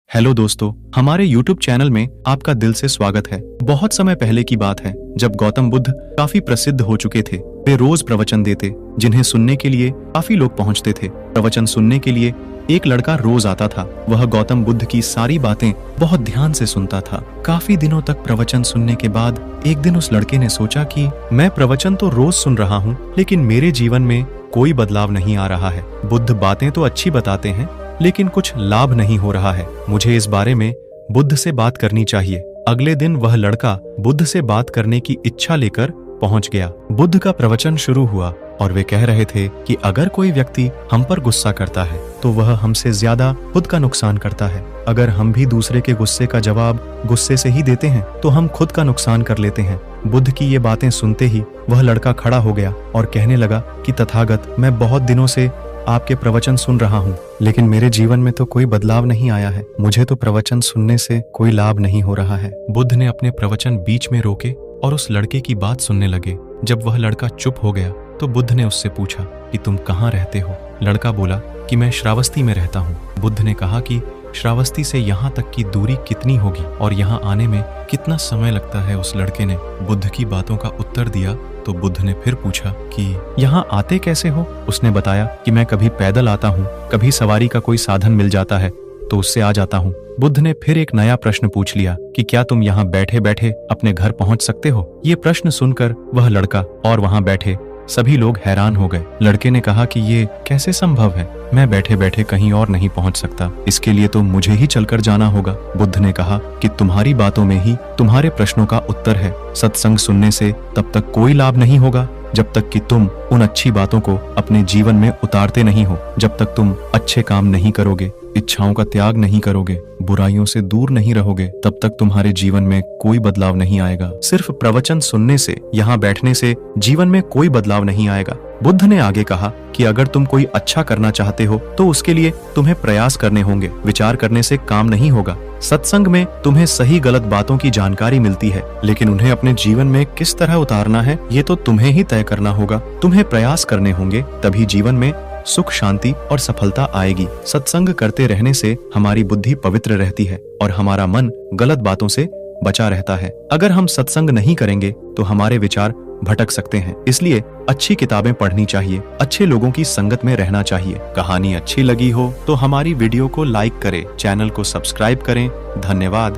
Hello दोस्तों, हमारे YouTube channel में आपका दिल से स्वागत है। बहुत समय पहले की बात है जब गौतम बुद्ध काफी प्रसिद्ध हो चुके थे। वे रोज प्रवचन देते, जिन्हें सुनने के लिए काफी लोग पहुंचते थे। प्रवचन सुनने के लिए एक लड़का रोज आता था। वह गौतम बुद्ध की सारी बातें बहुत ध्यान से सुनता था। काफी दिनों तक प्रवचन सुनने के बाद एक दिन उस लड़के ने सोचा कि मैं प्रवचन तो रोज सुन रहा हूँ, लेकिन मेरे जीवन में कोई बदलाव नहीं आ रहा है। बुद्ध बातें तो अच्छी बताते हैं, लेकिन कुछ लाभ नहीं हो रहा है। मुझे इस बारे में बुद्ध से बात करनी चाहिए। अगले दिन वह लड़का बुद्ध से बात करने की इच्छा लेकर पहुंच गया। बुद्ध का प्रवचन शुरू हुआ और वे कह रहे थे कि अगर कोई व्यक्ति हम पर गुस्सा करता है तो वह हमसे ज्यादा खुद का नुकसान करता है। अगर हम भी दूसरे के गुस्से का जवाब गुस्से से ही देते हैं तो हम खुद का नुकसान कर लेते हैं। बुद्ध की ये बातें सुनते ही वह लड़का खड़ा हो गया और कहने लगा कि तथागत, मैं बहुत दिनों से आपके प्रवचन सुन रहा हूँ, लेकिन मेरे जीवन में तो कोई बदलाव नहीं आया है। मुझे तो प्रवचन सुनने से कोई लाभ नहीं हो रहा है। बुद्ध ने अपने प्रवचन बीच में रोके और उस लड़के की बात सुनने लगे। जब वह लड़का चुप हो गया तो बुद्ध ने उससे पूछा कि तुम कहाँ रहते हो? लड़का बोला कि मैं श्रावस्ती में रहता हूँ। बुद्ध ने कहा कि श्रावस्ती से यहाँ तक की दूरी कितनी होगी और यहाँ आने में कितना समय लगता है? उस लड़के ने बुद्ध की बातों का उत्तर दिया तो बुद्ध ने फिर पूछा कि यहाँ आते कैसे हो? उसने बताया कि मैं कभी पैदल आता हूँ, कभी सवारी का कोई साधन मिल जाता है तो उससे आ जाता हूँ। बुद्ध ने फिर एक नया प्रश्न पूछ लिया कि क्या तुम यहाँ बैठे बैठे अपने घर पहुँच सकते हो? ये प्रश्न सुनकर वह लड़का और वहाँ बैठे सभी लोग हैरान हो गए। लड़के ने कहा कि ये कैसे संभव है? मैं बैठे बैठे कहीं और नहीं पहुंच सकता, इसके लिए तो मुझे ही चलकर जाना होगा। बुद्ध ने कहा कि तुम्हारी बातों में ही तुम्हारे प्रश्नों का उत्तर है। सत्संग सुनने से तब तक कोई लाभ नहीं होगा जब तक कि तुम उन अच्छी बातों को अपने जीवन में उतारते नहीं हो। जब तक तुम अच्छे काम नहीं करोगे, इच्छाओं का त्याग नहीं करोगे, बुराइयों से दूर नहीं रहोगे, तब तक तुम्हारे जीवन में कोई बदलाव नहीं आएगा। सिर्फ प्रवचन सुनने से, यहाँ बैठने से जीवन में कोई बदलाव नहीं आएगा। बुद्ध ने आगे कहा कि अगर तुम कोई अच्छा करना चाहते हो तो उसके लिए तुम्हें प्रयास करने होंगे। विचार करने से काम नहीं होगा। सत्संग में तुम्हें सही गलत बातों की जानकारी मिलती है, लेकिन उन्हें अपने जीवन में किस तरह उतारना है ये तो तुम्हें ही तय करना होगा। तुम्हें प्रयास करने होंगे, तभी जीवन में सुख, शांति और सफलता आएगी। सत्संग करते रहने से हमारी बुद्धि पवित्र रहती है और हमारा मन गलत बातों से बचा रहता है। अगर हम सत्संग नहीं करेंगे तो हमारे विचार भटक सकते हैं। इसलिए अच्छी किताबें पढ़नी चाहिए, अच्छे लोगों की संगत में रहना चाहिए। कहानी अच्छी लगी हो तो हमारी वीडियो को लाइक करें, चैनल को सब्सक्राइब करें। धन्यवाद।